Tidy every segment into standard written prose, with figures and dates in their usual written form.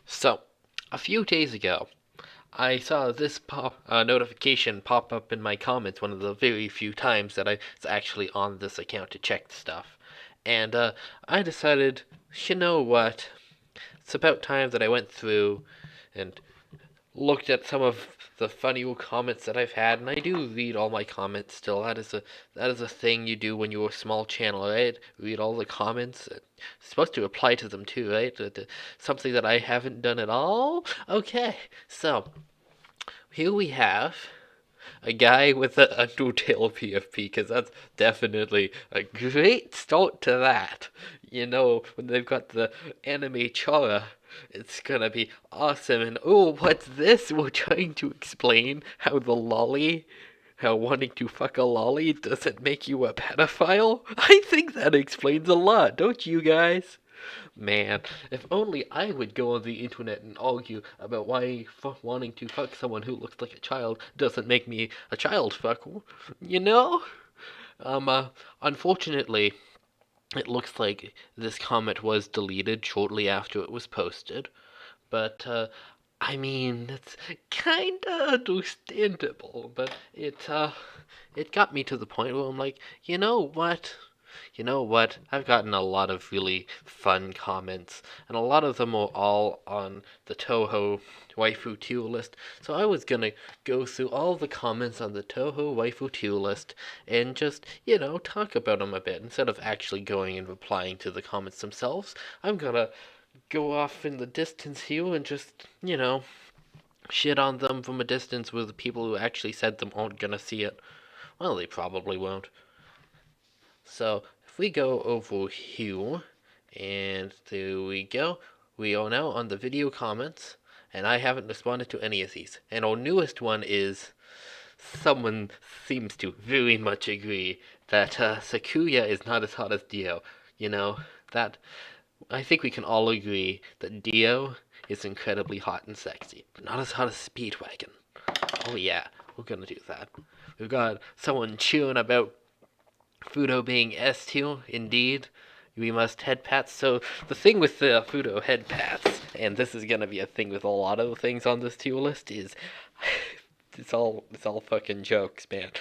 So, a few days ago, I saw this notification pop up in my comments one of the very few times that I was actually on this account to check stuff. And I decided, you know what? It's about time that I went through and looked at some of the funny comments that I've had, and I do read all my comments still. That is a thing you do when you're a small channel, right? Read all the comments. It's supposed to apply to them too, right? Something that I haven't done at all. Okay, so here we have a guy with an Undertale PFP, because that's definitely a great start to that. You know, when they've got the anime Chara, it's gonna be awesome. And oh, what's this? We're trying to explain how wanting to fuck a lolly doesn't make you a pedophile? I think that explains a lot, don't you guys? Man, if only I would go on the internet and argue about why wanting to fuck someone who looks like a child doesn't make me a child fucker, you know? Unfortunately, it looks like this comment was deleted shortly after it was posted, but, I mean, it's kinda understandable, but it got me to the point where I'm like, you know what? You know what? I've gotten a lot of really fun comments, and a lot of them are all on the Touhou Waifu tier list. So I was gonna go through all the comments on the Touhou Waifu tier list and just, talk about them a bit instead of actually going and replying to the comments themselves. I'm gonna go off in the distance here and just, shit on them from a distance where the people who actually said them aren't gonna see it. Well, they probably won't. So if we go over here, and there we go. We are now on the video comments, and I haven't responded to any of these. And our newest one is someone seems to very much agree that Sakuya is not as hot as Dio. You know, that I think we can all agree that Dio is incredibly hot and sexy, but not as hot as Speedwagon. Oh yeah, we're gonna do that. We've got someone chewing about Fudo being S tier, indeed. We must head pats. So the thing with the Fudo head pats, and this is gonna be a thing with a lot of things on this tier list, is it's all fucking jokes, man.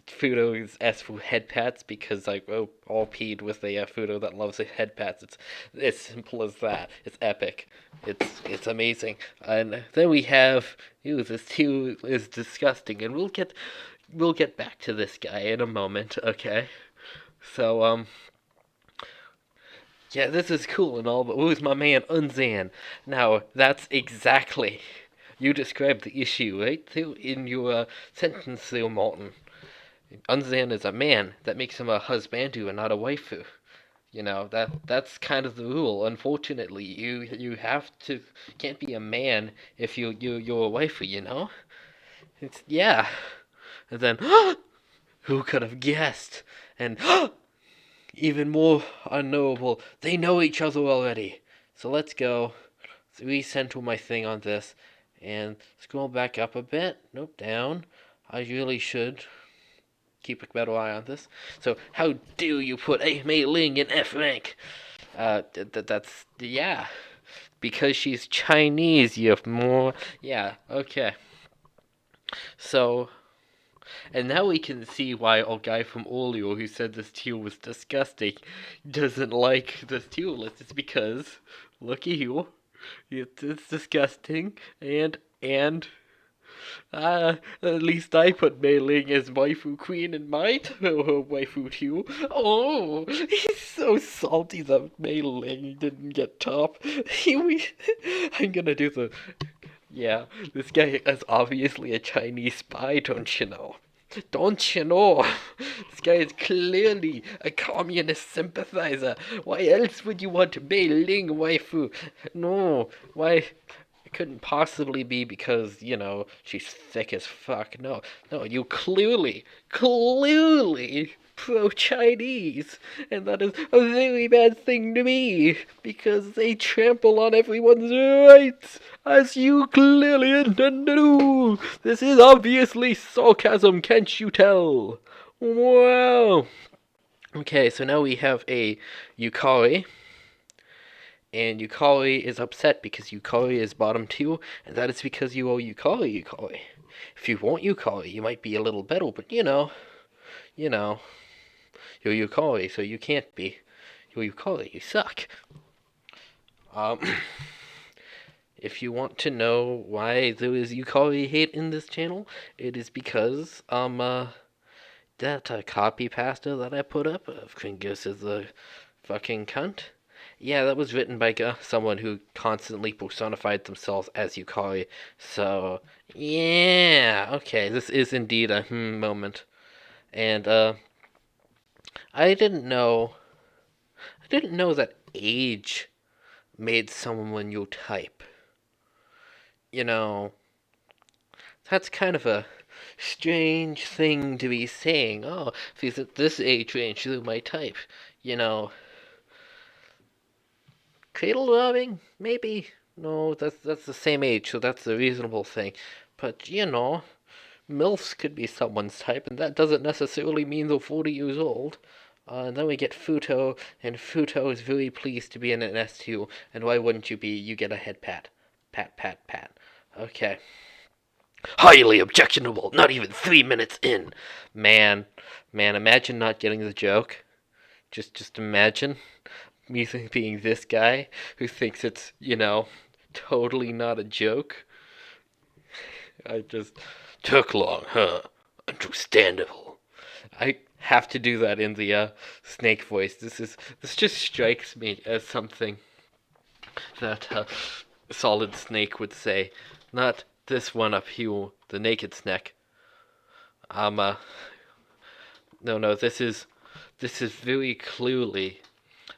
Fudo is S for head pats because all peed with a Fudo that loves head pats. It's as simple as that. It's epic. It's amazing. And then we have this tier is disgusting, and we'll get back to this guy in a moment. Okay. So yeah, this is cool and all, but who's my man Unzan? Now, that's exactly. You described the issue right there in your sentence there, Martin. Unzan is a man. That makes him a husbandu and not a waifu. That's kind of the rule. Unfortunately, you have to can't be a man if you're a waifu. Yeah. And then, who could have guessed? And even more unknowable, they know each other already. So let's go. Recenter my thing on this and scroll back up a bit. Nope, down. I really should keep a better eye on this. So, how do you put a Mei Ling in F rank? That's, yeah. Because she's Chinese, you have more. Yeah, okay. So, and now we can see why our guy from earlier who said this tier was disgusting doesn't like this tier list. It's because, looky here, it's disgusting, and at least I put Mei Ling as waifu queen in my waifu tier. Oh, he's so salty that Mei Ling didn't get top. I'm gonna do the. Yeah, this guy is obviously a Chinese spy, don't you know? Don't you know? This guy is clearly a communist sympathizer. Why else would you want Mei Ling waifu? No, why? It couldn't possibly be because, she's thick as fuck. No, no, you clearly pro-Chinese, and that is a very bad thing to be, because they trample on everyone's rights, as you clearly intend to do. This is obviously sarcasm, can't you tell? Wow. Okay, so now we have a Yukari, and Yukari is upset because Yukari is bottom 2, and that is because you owe Yukari. If you want Yukari, you might be a little better, but you know, you're Yukari, so you can't be. You're Yukari, you suck. Um, if you want to know why there is Yukari hate in this channel, it is because, that copy pasta that I put up of Kringus is a fucking cunt. Yeah, that was written by someone who constantly personified themselves as Yukari. So, yeah, okay, this is indeed a moment. And, I didn't know. I didn't know that age made someone your type. You know, that's kind of a strange thing to be saying. Oh, if he's at this age range, they're my type. You know, cradle robbing? Maybe. No, that's the same age, so that's the reasonable thing. But, MILFs could be someone's type, and that doesn't necessarily mean they're 40 years old. And then we get Futo, and Futo is very pleased to be in an S2, and why wouldn't you be? You get a head pat. Pat, pat, pat. Okay. Highly objectionable, not even 3 minutes in. Man, imagine not getting the joke. Just imagine me being this guy who thinks it's, totally not a joke. I just took long, huh? Understandable. I have to do that in the snake voice. This just strikes me as something that Solid Snake would say. Not this one up here, the naked snake. No, this is very clearly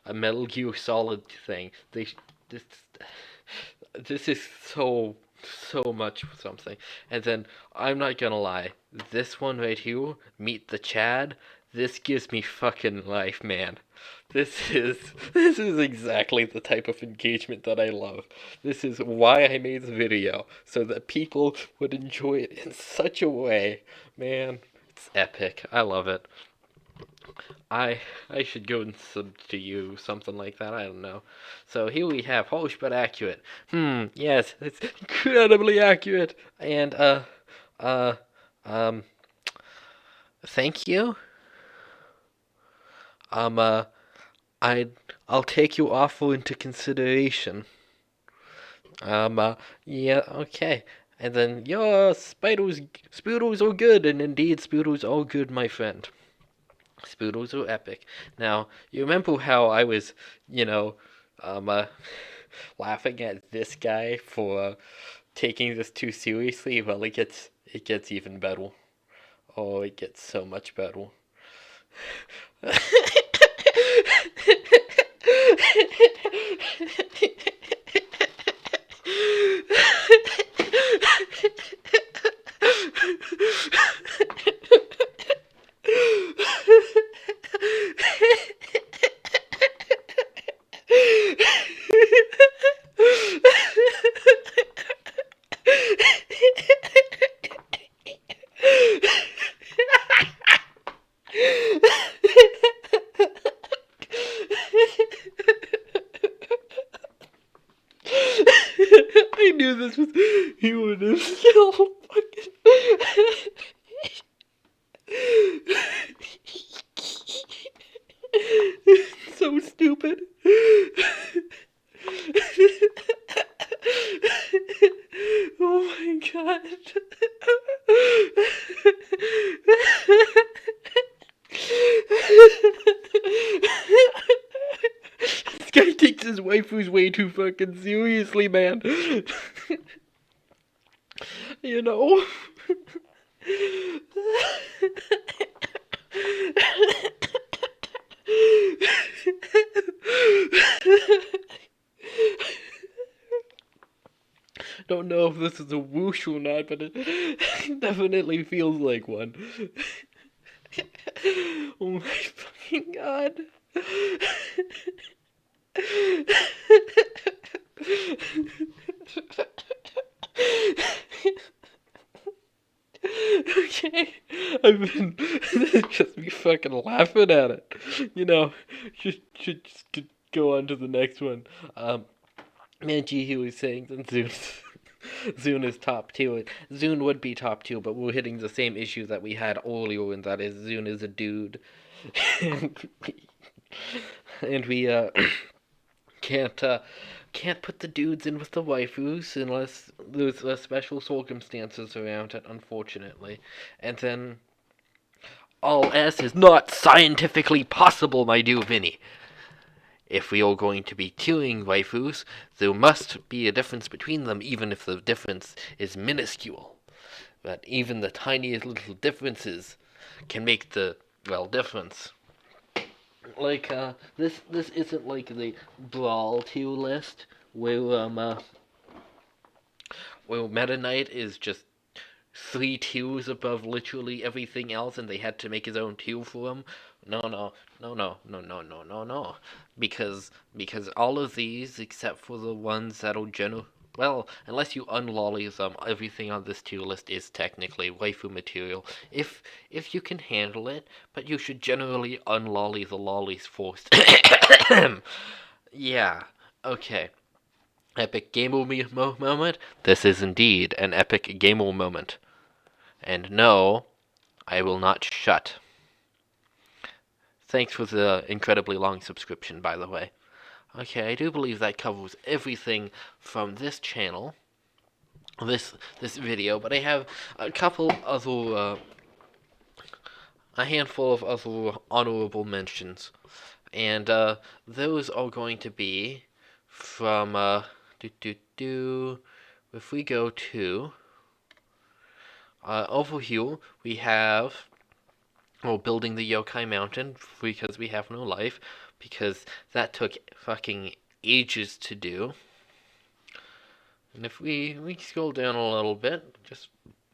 a Metal Gear Solid thing. This is so much something. And then, I'm not gonna lie, this one right here, Meet the Chad, this gives me fucking life, man. This is exactly the type of engagement that I love. This is why I made the video, so that people would enjoy it in such a way. Man, it's epic. I love it. I should go and sub to you, something like that, I don't know. So here we have harsh but accurate. Yes, it's incredibly accurate. And, thank you. I'll take your offer into consideration. Yeah, okay. And then, yeah, spoodles are good, and indeed, spoodles are good, my friend. Spoodles are epic. Now, you remember how I was, laughing at this guy for taking this too seriously? Well, it gets even better. Oh, it gets so much better. I knew this was. He would have still fucking. So stupid. Oh my god. This guy takes his waifus way too fucking seriously, man. You know? Don't know if this is a whoosh or not, but it definitely feels like one. Oh my fucking god. Okay, I've been just be fucking laughing at it. Should just go on to the next one. Manji was saying that Zune is top 2. Zune would be top 2, but we're hitting the same issue that we had earlier, and that is Zune is a dude. And we can't put the dudes in with the waifus unless there's special circumstances around it, unfortunately. And then all S is not scientifically possible, my dear Vinny. If we are going to be killing waifus, there must be a difference between them, even if the difference is minuscule. But even the tiniest little differences can make the, difference. Like, this isn't like the Brawl tier list, where Meta Knight is just 3 tiers above literally everything else, and they had to make his own tier for him. No. Because all of these, except for the ones that'll unless you unlolly them, everything on this tier list is technically waifu material. If you can handle it, but you should generally unlolly the lollies first. Yeah. Okay. Epic gamer moment. This is indeed an epic gamer moment. And no, I will not shut. Thanks for the incredibly long subscription, by the way. Okay, I do believe that covers everything from this channel, this video, but I have a couple other, a handful of other honorable mentions, and those are going to be from if we go to over here, we have building the Yokai Mountain because we have no life, because that took fucking ages to do. And if we scroll down a little bit,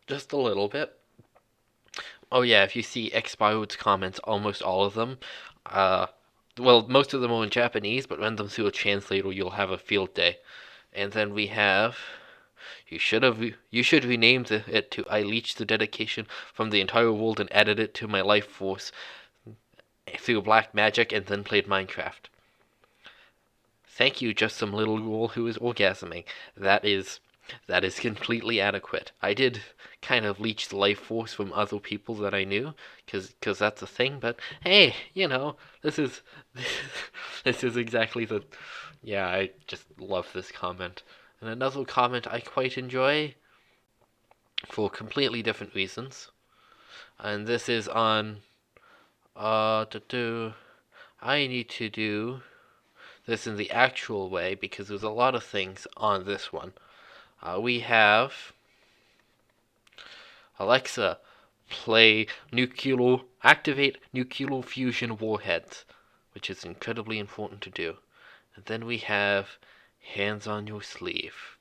just a little bit. Oh yeah, if you see Expired's comments, almost all of them, most of them are in Japanese, but run them through a translator, you'll have a field day. And then we have, you should rename it to I leached the dedication from the entire world and added it to my life force through black magic and then played Minecraft. Thank you, just some little girl who is orgasming. That is completely adequate. I did kind of leech the life force from other people that I knew, cause that's a thing. But hey, this is this is exactly the. Yeah, I just love this comment. And another comment I quite enjoy, for completely different reasons. And this is on I need to do this in the actual way because there's a lot of things on this one. We have Alexa, activate nuclear fusion warheads, which is incredibly important to do. And then we have hands on your sleeve.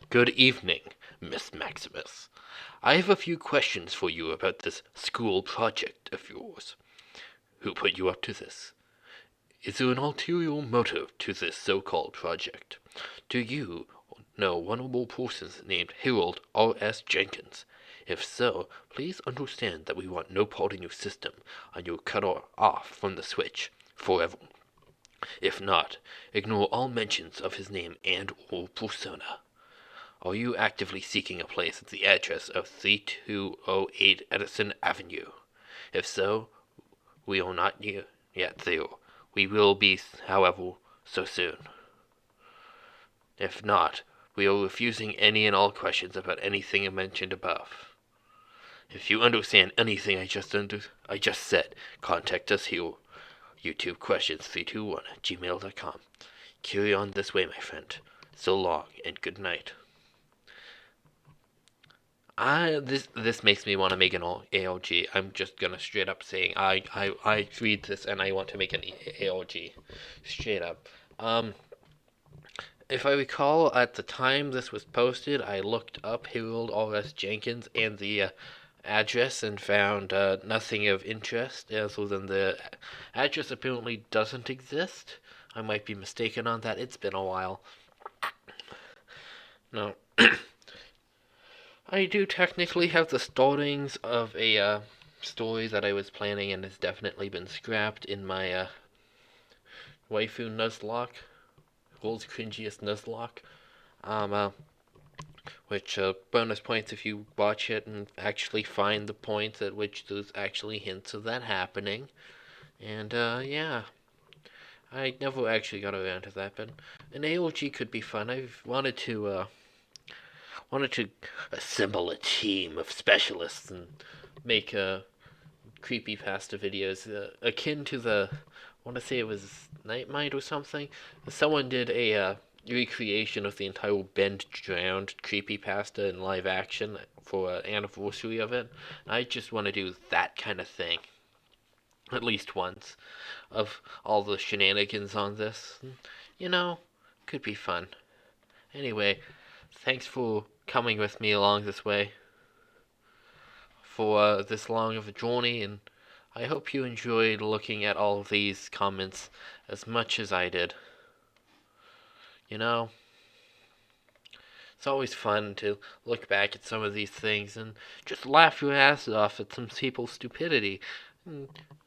Good evening, Miss Maximus. I have a few questions for you about this school project of yours. Who put you up to this? Is there an ulterior motive to this so-called project? Do you know one or more persons named Harold R.S. Jenkins? If so, please understand that we want no part in your system, and you're cut off from the switch forever. If not, ignore all mentions of his name and or persona. Are you actively seeking a place at the address of 3208 Edison Avenue? If so, we are not yet there. We will be, however, so soon. If not, we are refusing any and all questions about anything mentioned above. If you understand anything I just said, contact us here. YouTubequestions321@gmail.com. Carry on this way, my friend. So long, and good night. This makes me want to make an ALG. I'm just gonna straight up saying I read this and I want to make an ALG. Straight up. If I recall, at the time this was posted, I looked up Harold R.S. Jenkins and the address and found nothing of interest, other than the address apparently doesn't exist. I might be mistaken on that. It's been a while. No. I do technically have the startings of a story that I was planning and has definitely been scrapped in my Waifu Nuzlocke, world's cringiest Nuzlocke. Um, uh, which bonus points if you watch it and actually find the points at which there's actually hints of that happening. And yeah, I never actually got around to that, but an AOG could be fun. I've wanted to assemble a team of specialists and make creepypasta videos akin to the, I want to say it was Nightmind or something. Someone did a recreation of the entire Bend Drowned creepypasta in live action for an anniversary of it. I just want to do that kind of thing at least once of all the shenanigans on this. You know, could be fun. Anyway, thanks for coming with me along this way for this long of a journey, and I hope you enjoyed looking at all of these comments as much as I did. You know, it's always fun to look back at some of these things and just laugh your ass off at some people's stupidity.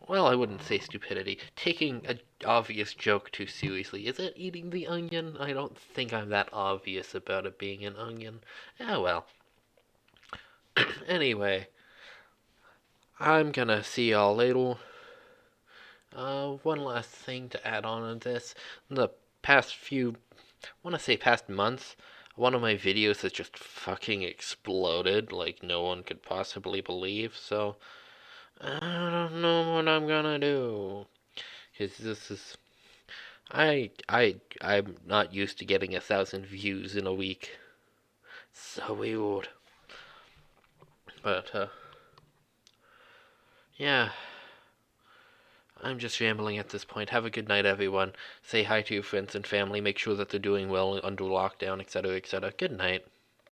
Well, I wouldn't say stupidity. Taking an obvious joke too seriously. Is it eating the onion? I don't think I'm that obvious about it being an onion. Ah, well. Anyway, I'm gonna see y'all later. One last thing to add on to this. In the past few, I want to say past months, one of my videos has just fucking exploded like no one could possibly believe, so I don't know what I'm gonna do. Cause this is, I'm not used to getting 1,000 views in a week. So weird. But, yeah. I'm just rambling at this point. Have a good night, everyone. Say hi to your friends and family. Make sure that they're doing well under lockdown, etc., etc. Good night.